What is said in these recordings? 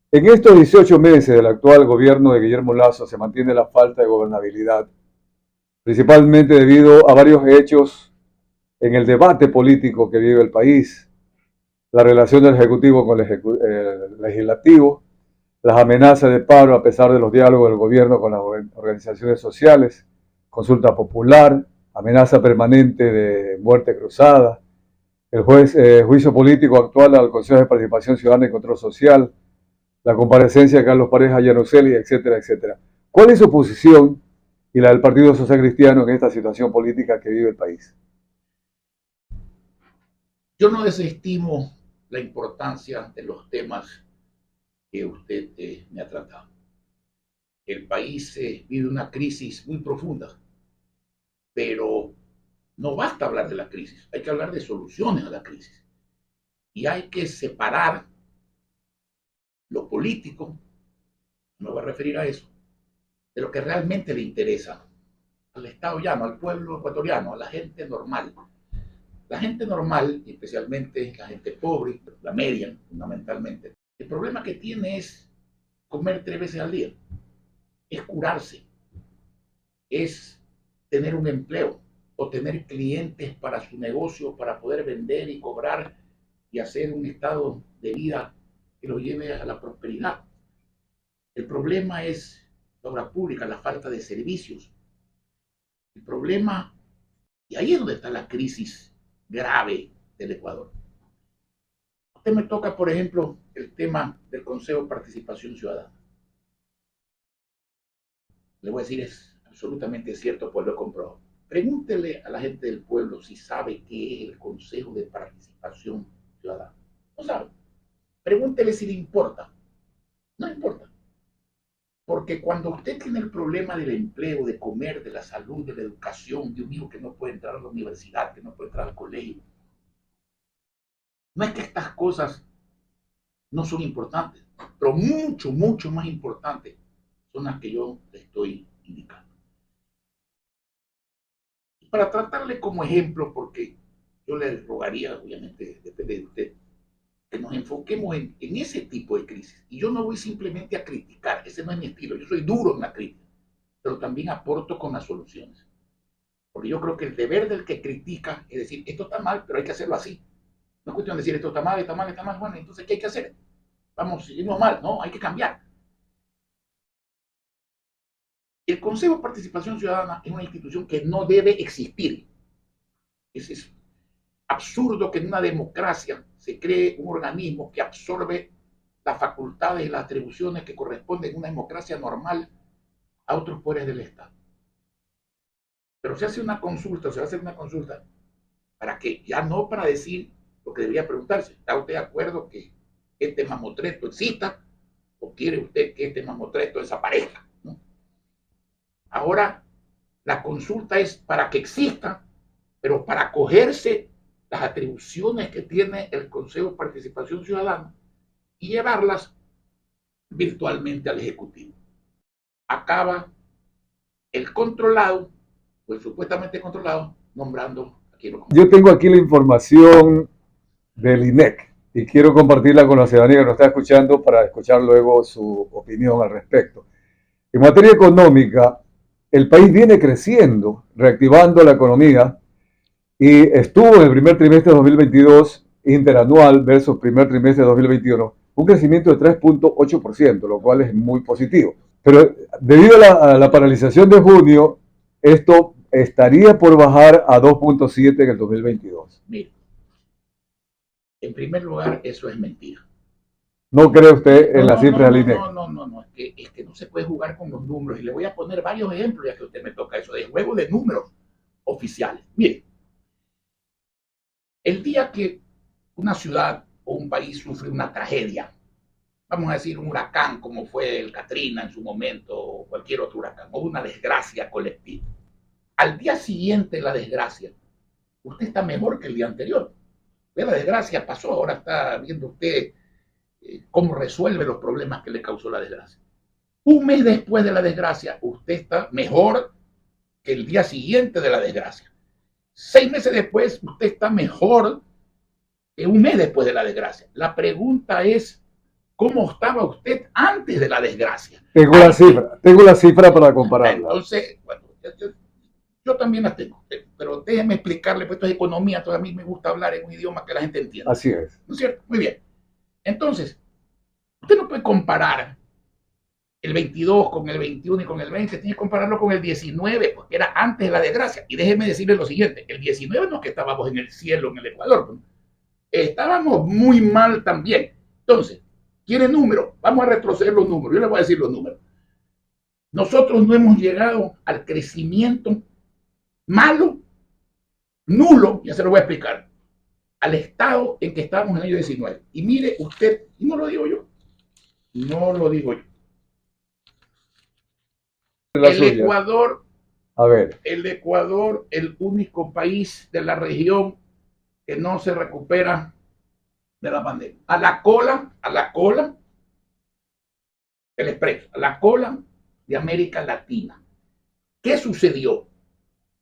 En estos 18 meses del actual gobierno de Guillermo Lasso se mantiene la falta de gobernabilidad, principalmente debido a varios hechos en el debate político que vive el país, la relación del Ejecutivo con el Legislativo, las amenazas de paro a pesar de los diálogos del gobierno con las organizaciones sociales, consulta popular, amenaza permanente de muerte cruzada, juicio político actual al Consejo de Participación Ciudadana y Control Social, la comparecencia de Carlos Pareja Yanuseli, etcétera, etcétera. ¿Cuál es su posición y la del Partido Social Cristiano en esta situación política que vive el país? Yo no desestimo la importancia de los temas que usted me ha tratado. El país vive una crisis muy profunda, pero no basta hablar de la crisis, hay que hablar de soluciones a la crisis. Y hay que separar lo político, me voy a referir a eso, de lo que realmente le interesa al Estado llano, al pueblo ecuatoriano, a la gente normal. La gente normal, especialmente la gente pobre, la media fundamentalmente, el problema que tiene es comer 3 veces al día, es curarse, es tener un empleo o tener clientes para su negocio para poder vender y cobrar y hacer un estado de vida que lo lleve a la prosperidad. El problema es la obra pública, la falta de servicios. El problema, y ahí es donde está la crisis grave del Ecuador. Usted me toca, por ejemplo, el tema del Consejo de Participación Ciudadana. Le voy a decir, es absolutamente cierto, pues lo he comprobado. Pregúntele a la gente del pueblo si sabe qué es el Consejo de Participación Ciudadana. No sabe. Pregúntele si le importa. No importa. Porque cuando usted tiene el problema del empleo, de comer, de la salud, de la educación, de un hijo que no puede entrar a la universidad, que no puede entrar al colegio, no es que estas cosas no son importantes, pero mucho, mucho más importantes son las que yo le estoy indicando. Y para tratarle como ejemplo, porque yo le rogaría, obviamente, depende de usted, que nos enfoquemos en ese tipo de crisis. Y yo no voy simplemente a criticar, ese no es mi estilo, yo soy duro en la crítica, pero también aporto con las soluciones. Porque yo creo que el deber del que critica es decir, esto está mal, pero hay que hacerlo así. No es cuestión de decir, esto está mal, está mal, está mal, bueno, entonces, ¿qué hay que hacer? Vamos, seguimos mal, no, hay que cambiar. El Consejo de Participación Ciudadana es una institución que no debe existir. Es absurdo que en una democracia se cree un organismo que absorbe las facultades y las atribuciones que corresponden en una democracia normal a otros poderes del Estado. Pero se hace una consulta, se va a hacer una consulta, ¿para qué? Ya no para decir lo que debería preguntarse. ¿Está usted de acuerdo que este mamotreto exista? ¿O quiere usted que este mamotreto desaparezca? ¿No? Ahora, la consulta es para que exista, pero para acogerse las atribuciones que tiene el Consejo de Participación Ciudadana y llevarlas virtualmente al Ejecutivo. Acaba el controlado, pues supuestamente controlado, nombrando a quien lo Yo compete. tengo aquí la información del INEC y quiero compartirla con la ciudadanía que nos está escuchando para escuchar luego su opinión al respecto. En materia económica, el país viene creciendo, reactivando la economía y estuvo en el primer trimestre de 2022 interanual versus primer trimestre de 2021 un crecimiento de 3.8%, lo cual es muy positivo. Pero debido a la paralización de junio, esto estaría por bajar a 2.7 en el 2022. Mire, en primer lugar, eso es mentira. ¿No cree usted No, en las no, no, cifras del no, INEC? no, no, no, no, es que no se puede jugar con los números. Y le voy a poner varios ejemplos, ya que a usted me toca eso, de juego de números oficiales. Mire, el día que una ciudad o un país sufre una tragedia, vamos a decir un huracán como fue el Katrina en su momento, o cualquier otro huracán, o una desgracia colectiva, al día siguiente de la desgracia, usted está mejor que el día anterior. La desgracia pasó, ahora está viendo usted cómo resuelve los problemas que le causó la desgracia. Un mes después de la desgracia, usted está mejor que el día siguiente de la desgracia. 6 meses después, usted está mejor que un mes después de la desgracia. La pregunta es, cómo estaba usted antes de la desgracia. Tengo la cifra para compararla. Entonces, bueno, yo también las tengo, pero déjeme explicarle, pues esto es economía, entonces a mí me gusta hablar en un idioma que la gente entienda. Así es. ¿No es cierto? Muy bien. Entonces, usted no puede comparar el 22 con el 21 y con el 20, tiene que compararlo con el 19, porque era antes de la desgracia. Y déjeme decirle lo siguiente, el 19 no es que estábamos en el cielo en el Ecuador, ¿no? Estábamos muy mal también. Entonces, ¿quiere números? Vamos a retroceder los números. Yo les voy a decir los números. Nosotros no hemos llegado al crecimiento malo, nulo, ya se lo voy a explicar, al estado en que estábamos en el año 19. Y mire usted, y no lo digo yo, no lo digo yo. El Ecuador, el Ecuador, el único país de la región que no se recupera de la pandemia. A la cola, el expreso, a la cola de América Latina. ¿Qué sucedió?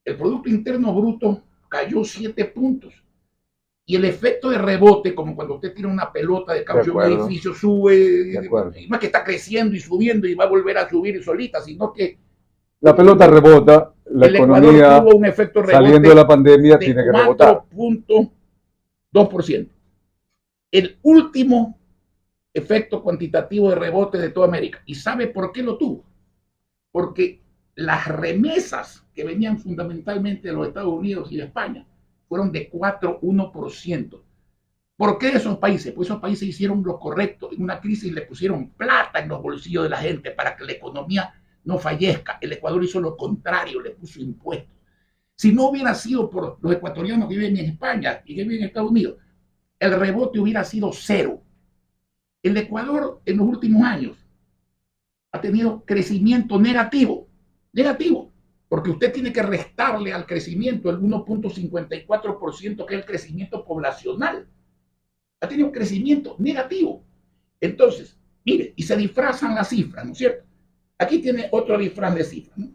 El Producto Interno Bruto cayó 7 puntos. Y el efecto de rebote, como cuando usted tira una pelota de caucho en un edificio, sube, no es que está creciendo y subiendo y va a volver a subir solita, sino que la pelota rebota, la economía tuvo un efecto rebote saliendo de la pandemia tiene que rebotar. 4.2%. El último efecto cuantitativo de rebote de toda América. ¿Y sabe por qué lo tuvo? Porque las remesas que venían fundamentalmente de los Estados Unidos y de España fueron de 4,1%. ¿Por qué esos países? Pues esos países hicieron lo correcto. En una crisis le pusieron plata en los bolsillos de la gente para que la economía no fallezca. El Ecuador hizo lo contrario, le puso impuestos. Si no hubiera sido por los ecuatorianos que viven en España y que viven en Estados Unidos, el rebote hubiera sido 0. El Ecuador en los últimos años ha tenido crecimiento negativo, porque usted tiene que restarle al crecimiento el 1.54%, que es el crecimiento poblacional. Ha tenido crecimiento negativo. Entonces, mire, y se disfrazan las cifras, ¿no es cierto? Aquí tiene otro disfraz de cifras, ¿no?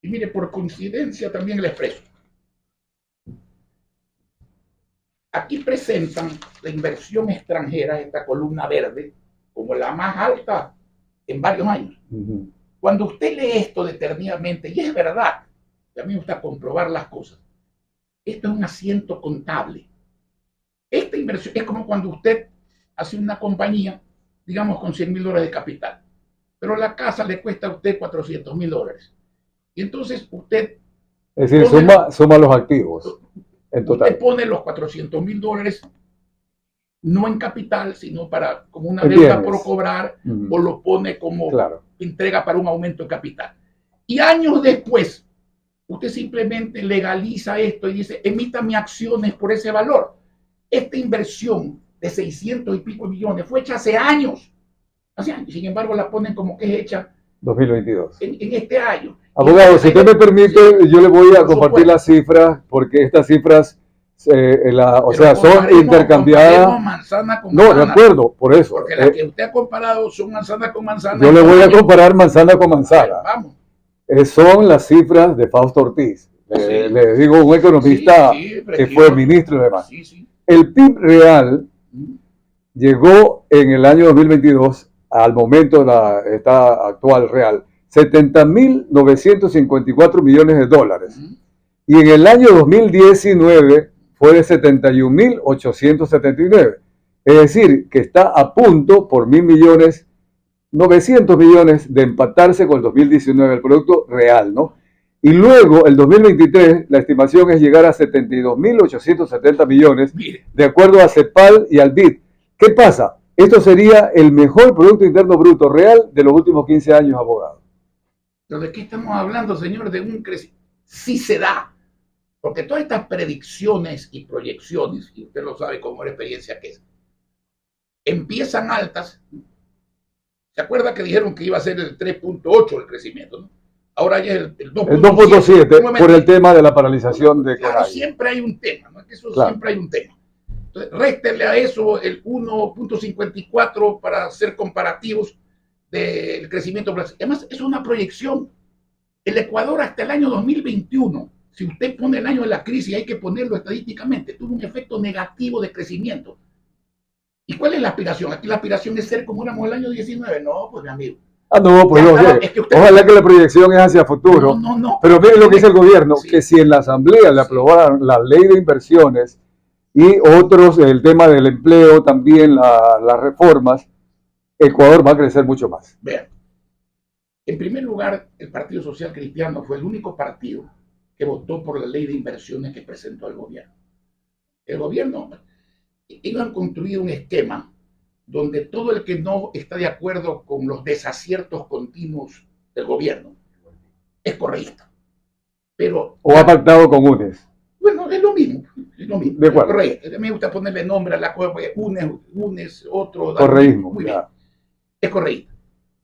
Y mire, por coincidencia también el expreso. Aquí presentan la inversión extranjera, esta columna verde, como la más alta en varios años. Cuando usted lee esto determinadamente, y es verdad, y a mí me gusta comprobar las cosas, esto es un asiento contable. Esta inversión es como cuando usted hace una compañía, digamos con $100,000 de capital, pero la casa le cuesta a usted $400,000. Y entonces usted... Es decir, suma los activos en total. Usted pone los $400,000 no en capital, sino para como una deuda por cobrar, o lo pone como entrega para un aumento de capital. Y años después, usted simplemente legaliza esto y dice, emítame acciones por ese valor. Esta inversión de 600 y pico millones fue hecha hace años. Sin embargo, la ponen como que es hecha 2022. En este año. Abogado, si usted me permite, yo le voy a compartir las cifras, porque estas cifras, son intercambiadas. Manzana con manzana. No, de acuerdo, por eso. Porque las que usted ha comparado son manzana con manzana. Yo le voy a comparar manzana con manzana. Vamos. Son las cifras de Fausto Ortiz. Le digo, un economista que fue ministro y demás. El PIB real llegó en el año 2022, al momento de esta actual real, 70.954 millones de dólares. Y en el año 2019 fue de 71.879. Es decir, que está a punto por 900 millones de empatarse con el 2019, el producto real, ¿no? Y luego, el 2023, la estimación es llegar a 72.870 millones, de acuerdo a CEPAL y al BID. ¿Qué pasa? Esto sería el mejor Producto Interno Bruto real de los últimos 15 años, abogado. ¿Pero de qué estamos hablando, señor? De un crecimiento. Sí se da. Porque todas estas predicciones y proyecciones, y usted lo sabe como la experiencia que es, empiezan altas. ¿Se acuerda que dijeron que iba a ser el 3.8 el crecimiento, ¿no? Ahora ya es el 2.7 por el tema de la paralización de Claro, siempre hay un tema, ¿no? Que eso siempre hay un tema. Entonces, réstele a eso el 1.54 para hacer comparativos del crecimiento. Además, es una proyección. El Ecuador hasta el año 2021, si usted pone el año de la crisis, hay que ponerlo estadísticamente, tuvo un efecto negativo de crecimiento. ¿Y cuál es la aspiración? Aquí la aspiración es ser como éramos el año 19. No, pues mi amigo. Ah, no, pues Es que usted, ojalá que la proyección es hacia futuro. no. Pero miren lo que dice el gobierno, Sí, que si en la asamblea le aprobaran la ley de inversiones y otros, el tema del empleo, también las reformas, Ecuador va a crecer mucho más. vean, en primer lugar, el Partido Social Cristiano fue el único partido que votó por la ley de inversiones que presentó el gobierno. El gobierno iba a construir un esquema donde todo el que no está de acuerdo con los desaciertos continuos del gobierno es correísta. Pero, o ha pactado con UNES. Bueno, es lo mismo. Es lo mismo. De acuerdo. Correcto. Me gusta ponerle nombre a la cosa, porque UNES, otro. Correísmo. Muy bien. Es correcto.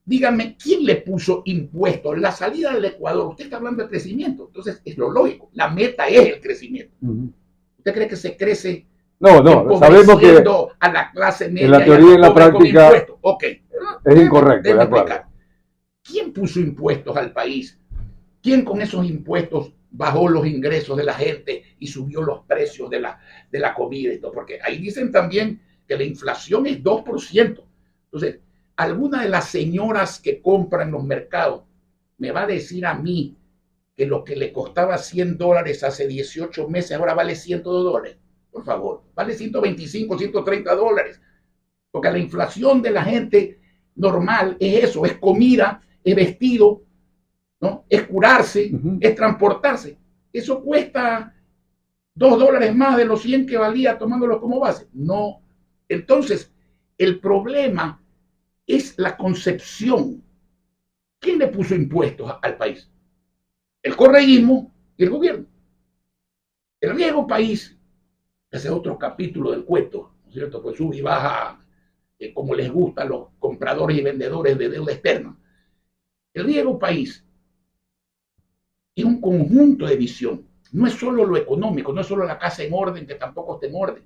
Dígame, ¿quién le puso impuestos? La salida del Ecuador, usted está hablando de crecimiento, entonces es lo lógico. La meta es el crecimiento. ¿Usted cree que se crece? No, sabemos que a la clase media en la teoría y en la práctica okay. Es incorrecto. De acuerdo. ¿Quién puso impuestos al país? ¿Quién con esos impuestos bajó los ingresos de la gente y subió los precios de la comida y todo? Porque ahí dicen también que la inflación es 2%. Entonces, alguna de las señoras que compran en los mercados me va a decir a mí que lo que le costaba $100 hace 18 meses ahora vale $102. Por favor, vale 125, $130. Porque la inflación de la gente normal es eso, es comida, es vestido, ¿no? Es curarse, es transportarse. Eso cuesta $2 más de los 100 que valía tomándolo como base. No. Entonces, el problema es la concepción. ¿Quién le puso impuestos al país? El correísmo y el gobierno. El viejo país, ese es otro capítulo del cuento, ¿no es cierto? Pues sube y baja como les gusta a los compradores y vendedores de deuda externa. El viejo país es un conjunto de visión. No es solo lo económico, no es solo la casa en orden, que tampoco está en orden.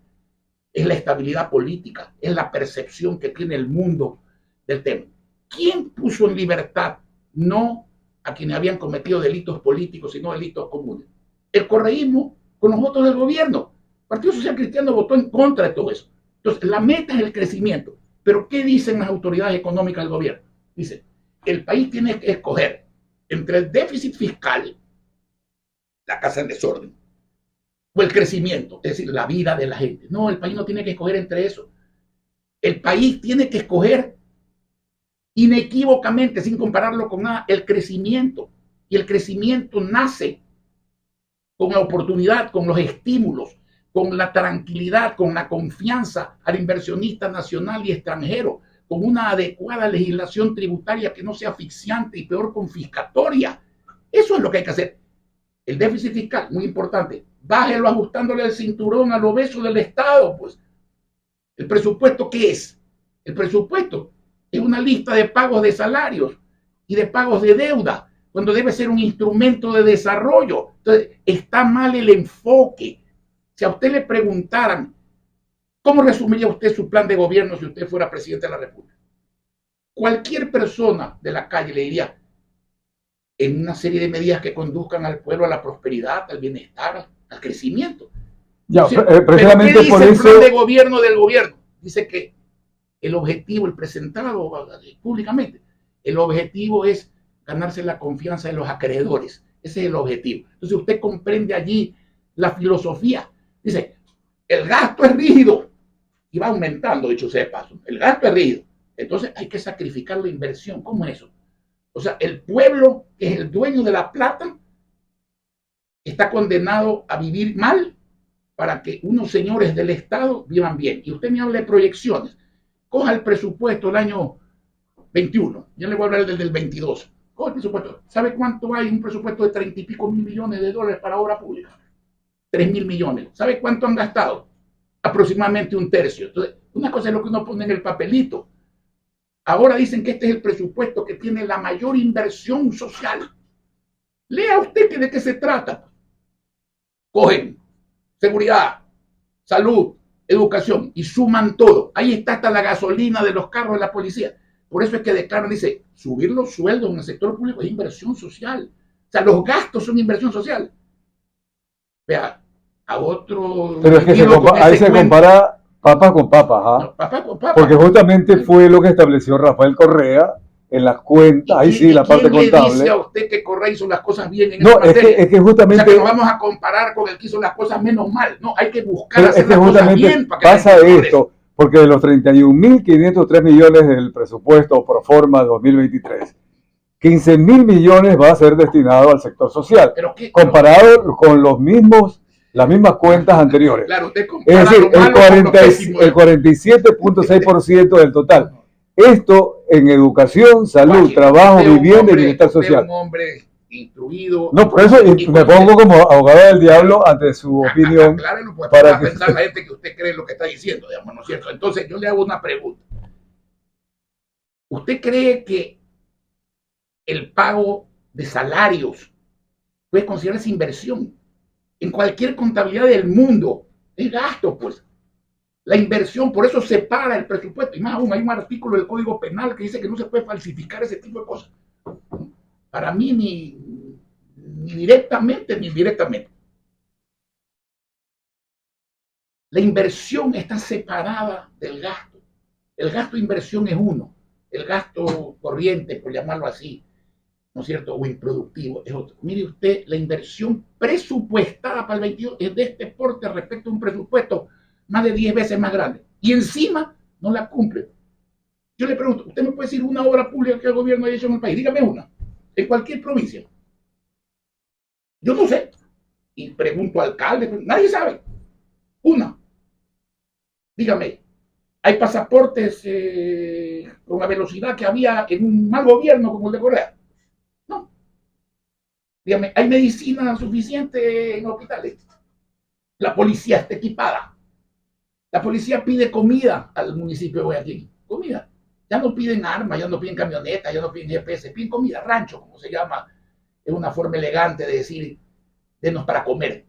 Es la estabilidad política, es la percepción que tiene el mundo del tema. ¿Quién puso en libertad? No a quienes habían cometido delitos políticos, sino delitos comunes. El correísmo con los votos del gobierno. El Partido Social Cristiano votó en contra de todo eso. Entonces, la meta es el crecimiento. Pero, ¿qué dicen las autoridades económicas del gobierno? Dicen, el país tiene que escoger entre el déficit fiscal, la casa en desorden, o el crecimiento, es decir, la vida de la gente. No, el país no tiene que escoger entre eso. El país tiene que escoger inequívocamente, sin compararlo con nada, el crecimiento. Y el crecimiento nace con la oportunidad, con los estímulos, con la tranquilidad, con la confianza al inversionista nacional y extranjero, con una adecuada legislación tributaria que no sea asfixiante y peor confiscatoria. Eso es lo que hay que hacer. El déficit fiscal, muy importante, bájelo ajustándole el cinturón al obeso del Estado, pues. ¿El presupuesto qué es? El presupuesto es una lista de pagos de salarios y de pagos de deuda, cuando debe ser un instrumento de desarrollo. Entonces, está mal el enfoque. Si a usted le preguntaran, ¿cómo resumiría usted su plan de gobierno si usted fuera presidente de la República? Cualquier persona de la calle le diría, en una serie de medidas que conduzcan al pueblo a la prosperidad, al bienestar, al crecimiento. Ya, precisamente ¿qué dice por eso el plan de gobierno del gobierno? Dice que el objetivo, el presentado públicamente, el objetivo es ganarse la confianza de los acreedores. Ese es el objetivo. Entonces usted comprende allí la filosofía. Dice, el gasto es rígido y va aumentando, dicho sea de paso. El gasto es rígido. Entonces hay que sacrificar la inversión. ¿Cómo es eso? O sea, el pueblo, que es el dueño de la plata, está condenado a vivir mal para que unos señores del Estado vivan bien. Y usted me habla de proyecciones. Coja el presupuesto del año 21. Ya le voy a hablar del 22. Coja el presupuesto. ¿Sabe cuánto hay? Un presupuesto de 30 y pico mil millones de dólares para obra pública. 3.000 millones. ¿Sabe cuánto han gastado? Aproximadamente un tercio. Entonces, una cosa es lo que uno pone en el papelito. Ahora dicen que este es el presupuesto que tiene la mayor inversión social. Lea usted de qué se trata. Cogen seguridad, salud, educación y suman todo. Ahí está hasta la gasolina de los carros de la policía. Por eso es que declaran, dice, subir los sueldos en el sector público es inversión social. O sea, los gastos son inversión social. Vea, a otro... Pero es que ahí se compara Papa con papa, ¿ah? No, papá con papa. Porque justamente fue lo que estableció Rafael Correa en las cuentas, ahí sí, la parte ¿Quién le dice contable. a usted que Correa hizo las cosas bien en No, esa materia? es que O sea, que justamente, nos vamos a comparar con el que hizo las cosas menos mal. No, hay que buscar pero hacer es que las cosas justamente bien para que pasa la gente esto, porque de los 31.503 millones del presupuesto pro forma 2023, 15.000 millones va a ser destinado al sector social, comparado con las mismas cuentas anteriores. Claro, usted Es compara decir, lo malo con lo pésimo. el 47.6% del total. Esto en educación, salud, Joaquín, trabajo, usted es un vivienda y hombre, bienestar usted es social. un hombre instruido. No, por eso y me pongo como abogado del diablo ante su opinión. Claro, pues para va a que pensar la gente que usted cree lo que está diciendo, digamos, ¿no es cierto? Entonces, yo le hago una pregunta. ¿Usted cree que el pago de salarios puede considerarse inversión? En cualquier contabilidad del mundo es gasto, pues. La inversión, por eso separa el presupuesto. Y más aún, hay un artículo del Código Penal que dice que no se puede falsificar ese tipo de cosas. Para mí, ni directamente ni indirectamente. La inversión está separada del gasto. El gasto de inversión es uno. El gasto corriente, por llamarlo así, ¿no es cierto? O improductivo es otro. Mire usted, la inversión presupuestada para el 22 es de este porte respecto a un presupuesto más de 10 veces más grande. Y encima no la cumple. Yo le pregunto, ¿usted me puede decir una obra pública que el gobierno haya hecho en el país? Dígame una, en cualquier provincia. Yo no sé. Y pregunto al alcalde, nadie sabe. Una. Dígame, hay pasaportes con la velocidad que había en un mal gobierno como el de Corea. No. Dígame, hay medicina suficiente en hospitales. La policía está equipada. La policía pide comida al municipio de Guayaquil. Comida. Ya no piden armas, ya no piden camionetas, ya no piden GPS, piden comida, rancho, como se llama. Es una forma elegante de decir, denos para comer.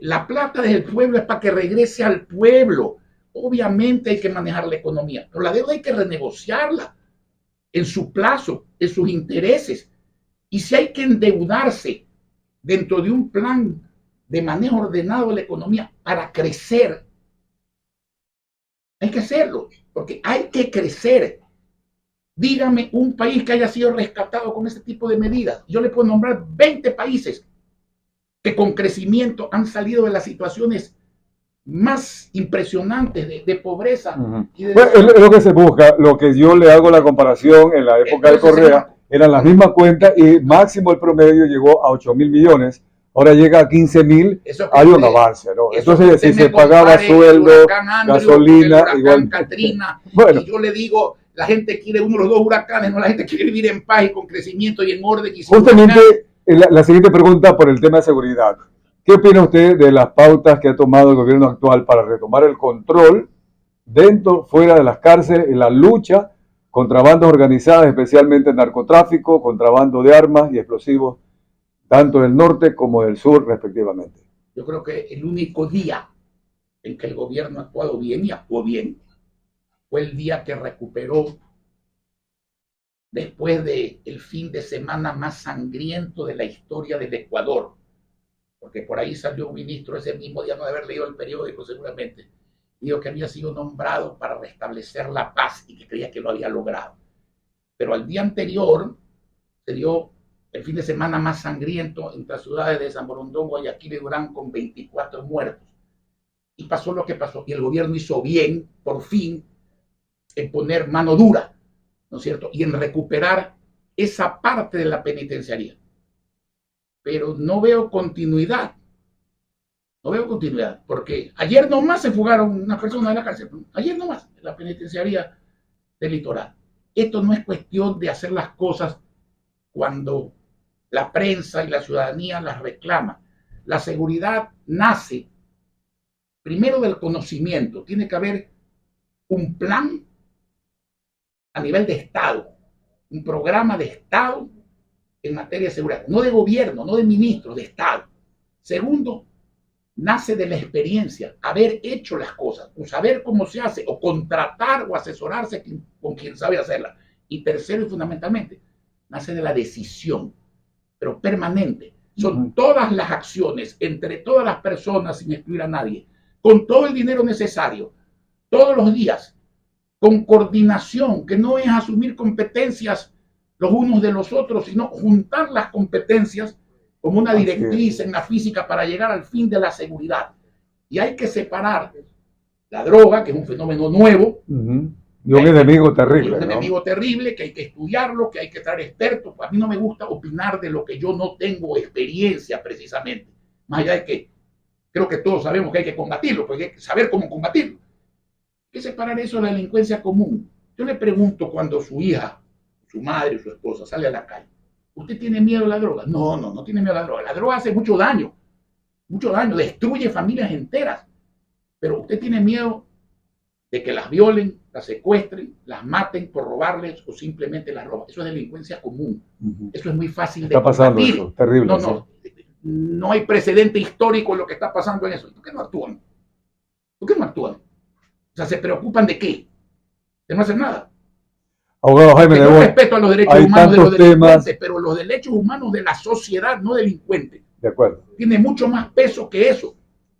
La plata del pueblo es para que regrese al pueblo. Obviamente hay que manejar la economía, pero la deuda hay que renegociarla en su plazo, en sus intereses. Y si hay que endeudarse dentro de un plan de manejo ordenado de la economía para crecer, hay que hacerlo, porque hay que crecer. Dígame un país que haya sido rescatado con este tipo de medidas. Yo le puedo nombrar 20 países que con crecimiento han salido de las situaciones más impresionantes de pobreza. Y de bueno, es lo que se busca. Lo que yo le hago la comparación en la época de Correa, eran las mismas cuentas y máximo el promedio llegó a 8.000 millones. Ahora llega a 15.000, hay un avance, ¿no? Entonces, si se pagaba sueldo, gasolina, igual. Katrina, bueno. Y yo le digo, la gente quiere uno de los dos huracanes, no, la gente quiere vivir en paz y con crecimiento y en orden. Y justamente la siguiente pregunta por el tema de seguridad. ¿Qué opina usted de las pautas que ha tomado el gobierno actual para retomar el control dentro, fuera de las cárceles, en la lucha contra bandas organizadas, especialmente narcotráfico, contrabando de armas y explosivos, tanto del norte como del sur, respectivamente? Yo creo que el único día en que el gobierno ha actuado bien y actuó bien fue el día que recuperó, después del fin de semana más sangriento de la historia del Ecuador, porque por ahí salió un ministro ese mismo día, no de haber leído el periódico seguramente, dijo que había sido nombrado para restablecer la paz y que creía que lo había logrado. Pero al día anterior se dio el fin de semana más sangriento entre las ciudades de San Borondón, Guayaquil y Durán, con 24 muertos. Y pasó lo que pasó. Y el gobierno hizo bien, por fin, en poner mano dura, ¿no es cierto? Y en recuperar esa parte de la penitenciaría. Pero no veo continuidad. No veo continuidad, porque ayer nomás se fugaron una persona de la cárcel. Ayer nomás, en la penitenciaría del litoral. Esto no es cuestión de hacer las cosas cuando la prensa y la ciudadanía las reclama. La seguridad nace primero del conocimiento. Tiene que haber un plan a nivel de Estado, un programa de Estado en materia de seguridad, no de gobierno, no de ministro, de Estado. Segundo, nace de la experiencia, haber hecho las cosas, o saber cómo se hace, o contratar o asesorarse con quien sabe hacerla. Y tercero y fundamentalmente, nace de la decisión, pero permanente. Son todas las acciones entre todas las personas, sin excluir a nadie, con todo el dinero necesario, todos los días, con coordinación, que no es asumir competencias los unos de los otros, sino juntar las competencias como una directriz en la física para llegar al fin de la seguridad. Y hay que separar la droga, que es un fenómeno nuevo, y un enemigo terrible. Un enemigo terrible que hay que estudiarlo, que hay que traer expertos. A mí no me gusta opinar de lo que yo no tengo experiencia precisamente. Más allá de que creo que todos sabemos que hay que combatirlo, porque hay que saber cómo combatirlo. Hay que separar eso de la delincuencia común. Yo le pregunto cuando su hija, su madre, su esposa sale a la calle, ¿usted tiene miedo a la droga? No, no tiene miedo a la droga. La droga hace mucho daño, destruye familias enteras. Pero usted tiene miedo de que las violen, las secuestren, las maten por robarles o simplemente las roban. Eso es delincuencia común. Eso es muy fácil de combatir. Está pasando eso, terrible. No hay precedente histórico en lo que está pasando en eso. ¿Por qué no actúan? O sea, ¿se preocupan de qué? De no hacer nada. Abogado Jaime Yo respeto a los derechos humanos de los delincuentes, pero los derechos humanos de la sociedad, no delincuentes. De acuerdo. Tiene mucho más peso que eso.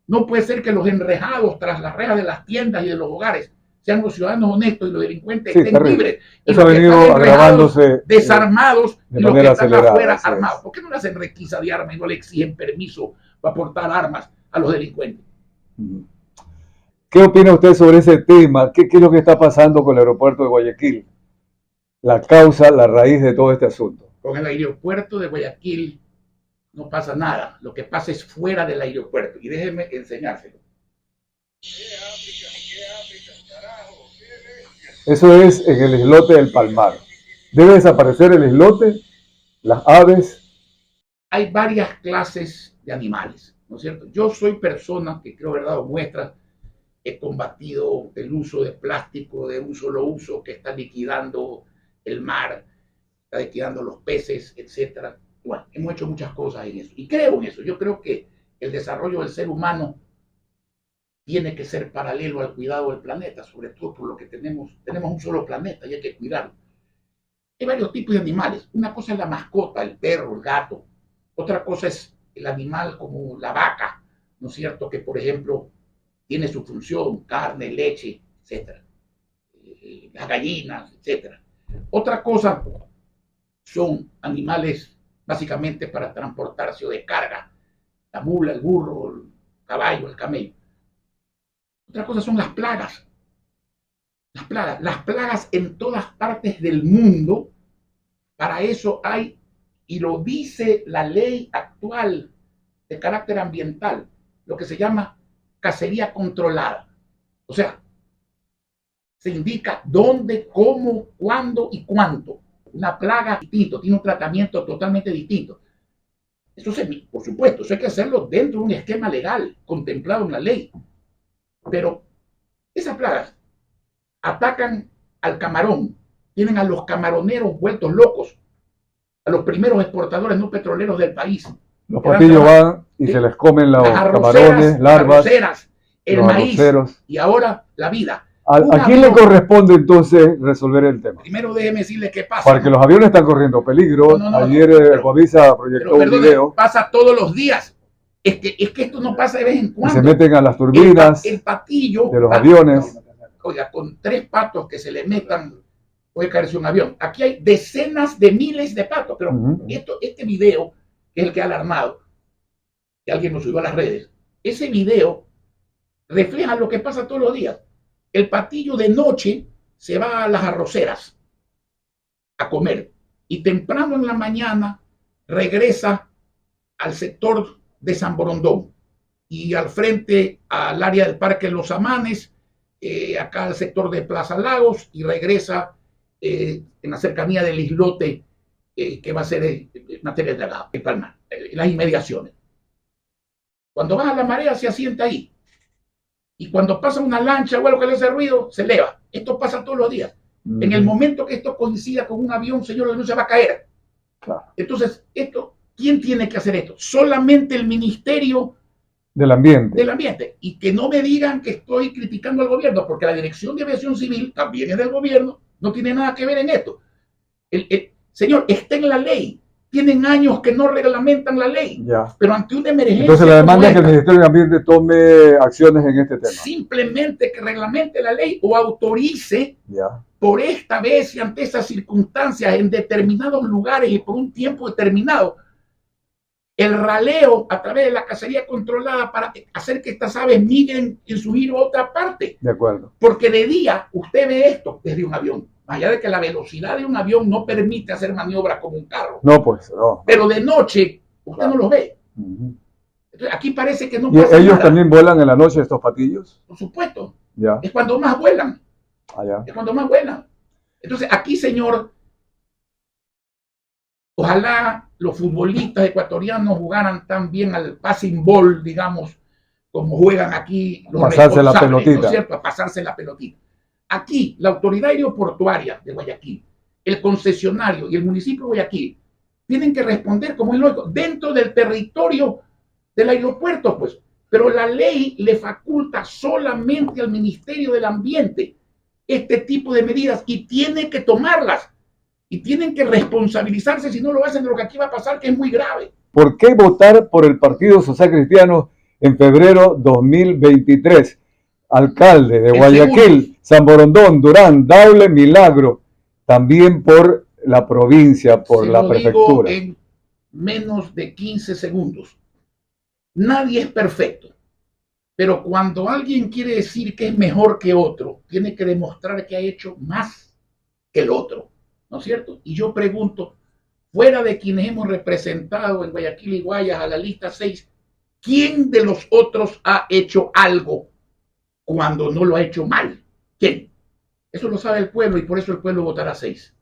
No puede ser que los enrejados tras las rejas de las tiendas y de los hogares sean los ciudadanos honestos y los delincuentes estén libres. Eso ha venido agravándose desarmados de y los que están acelerada, afuera armados. ¿Por qué no le hacen requisa de armas y no le exigen permiso para portar armas a los delincuentes? ¿Qué opina usted sobre ese tema? ¿Qué es lo que está pasando con el aeropuerto de Guayaquil? La causa, la raíz de todo este asunto. Con el aeropuerto de Guayaquil no pasa nada. Lo que pasa es fuera del aeropuerto. Y déjenme enseñárselo. Eso es en el islote del Palmar. ¿Debe desaparecer el islote? ¿Las aves? Hay varias clases de animales, ¿no es cierto? Yo soy persona que creo haber dado muestras. He combatido el uso de plástico de un solo uso que está liquidando el mar, está liquidando los peces, etc. Bueno, hemos hecho muchas cosas en eso. Y creo en eso. Yo creo que el desarrollo del ser humano tiene que ser paralelo al cuidado del planeta, sobre todo por lo que tenemos un solo planeta y hay que cuidarlo. Hay varios tipos de animales. Una cosa es la mascota, el perro, el gato. Otra cosa es el animal como la vaca, ¿no es cierto? Que, por ejemplo, tiene su función, carne, leche, etc. Las gallinas, etc. Otra cosa son animales básicamente para transportarse o de carga. La mula, el burro, el caballo, el camello. Otra cosa son las plagas. Las plagas en todas partes del mundo. Para eso hay, y lo dice la ley actual de carácter ambiental, lo que se llama cacería controlada. O sea, se indica dónde, cómo, cuándo y cuánto. Una plaga distinto, tiene un tratamiento totalmente distinto. Eso por supuesto, eso hay que hacerlo dentro de un esquema legal contemplado en la ley. Pero esas plagas atacan al camarón, tienen a los camaroneros vueltos locos, a los primeros exportadores no petroleros del país. Los patillos van y se les comen los camarones, larvas, el maíz y ahora la vida. ¿A quién le corresponde entonces resolver el tema? Primero déjeme decirle qué pasa. Porque los aviones están corriendo peligro. Ayer Covisa proyectó un video. Pasa todos los días. Es que esto no pasa de vez en cuando. Y se meten a las turbinas el patillo de los aviones. Oiga, con 3 patos que se le metan puede caerse un avión. Aquí hay decenas de miles de patos. Pero este video, que es el que ha alarmado, que alguien nos subió a las redes, ese video refleja lo que pasa todos los días. El patillo de noche se va a las arroceras a comer y temprano en la mañana regresa al sector de San Borondón y al frente al área del Parque Los Amanes, acá al sector de Plaza Lagos y regresa en la cercanía del islote que va a ser materia de el Palmar, las inmediaciones. Cuando baja la marea se asienta ahí. Y cuando pasa una lancha o algo que le hace ruido, se eleva. Esto pasa todos los días. En el momento que esto coincida con un avión, señor, el avión se va a caer. Claro. Entonces, ¿quién tiene que hacer esto? Solamente el Ministerio del Ambiente. Y que no me digan que estoy criticando al gobierno, porque la Dirección de Aviación Civil también es del gobierno, no tiene nada que ver en esto. Señor, está en la ley. tienen años que no reglamentan la ley. Ya. Pero ante una emergencia Entonces la demanda es que el esta, Ministerio de Ambiente tome acciones en este tema. simplemente que reglamente la ley o autorice Ya. por esta vez y ante esas circunstancias en determinados lugares y por un tiempo determinado el raleo a través de la cacería controlada para hacer que estas aves migren en su giro a otra parte. De acuerdo. Porque de día usted ve esto desde un avión, más allá de que la velocidad de un avión no permite hacer maniobras como un carro. No, pues, no. Pero de noche usted Claro. no los ve. Uh-huh. Entonces, aquí parece que no ¿Y pasa ellos nada. también vuelan en la noche, estos patillos? Por supuesto. Ya. Es cuando más vuelan. Allá. Es cuando más vuelan. Entonces, aquí, señor, ojalá los futbolistas ecuatorianos jugaran tan bien al passing ball, digamos, como juegan aquí los Pasarse la responsables, pelotita. ¿no es cierto? A pasarse la pelotita. Aquí, la autoridad aeroportuaria de Guayaquil, el concesionario y el municipio de Guayaquil tienen que responder, como es lógico, dentro del territorio del aeropuerto, pues. Pero la ley le faculta solamente al Ministerio del Ambiente este tipo de medidas y tiene que tomarlas. Y tienen que responsabilizarse si no lo hacen de lo que aquí va a pasar, que es muy grave. ¿Por qué votar por el Partido Social Cristiano en febrero 2023? Alcalde de Guayaquil, San Borondón, Durán, Daule, Milagro, también por la provincia, por la prefectura. Digo en menos de 15 segundos. Nadie es perfecto, pero cuando alguien quiere decir que es mejor que otro, tiene que demostrar que ha hecho más que el otro, ¿no es cierto? Y yo pregunto, fuera de quienes hemos representado en Guayaquil y Guayas a la lista 6, ¿quién de los otros ha hecho algo cuando no lo ha hecho mal? ¿Quién? Eso lo sabe el pueblo y por eso el pueblo votará 6.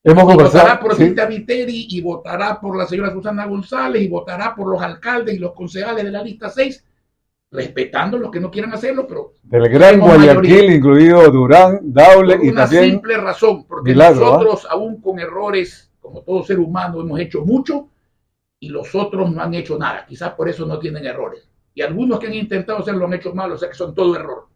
Hemos conversado, votará por ¿sí? Cintia Viteri y votará por la señora Susana González y votará por los alcaldes y los concejales de la lista 6, respetando los que no quieran hacerlo, pero del Gran Guayaquil, mayoría, incluido Durán, Daule por y una también simple razón, porque Milagro, nosotros aún con errores, como todo ser humano, hemos hecho mucho y los otros no han hecho nada. Quizás por eso no tienen errores. Y algunos que han intentado hacerlo han hecho mal, o sea que son todo error.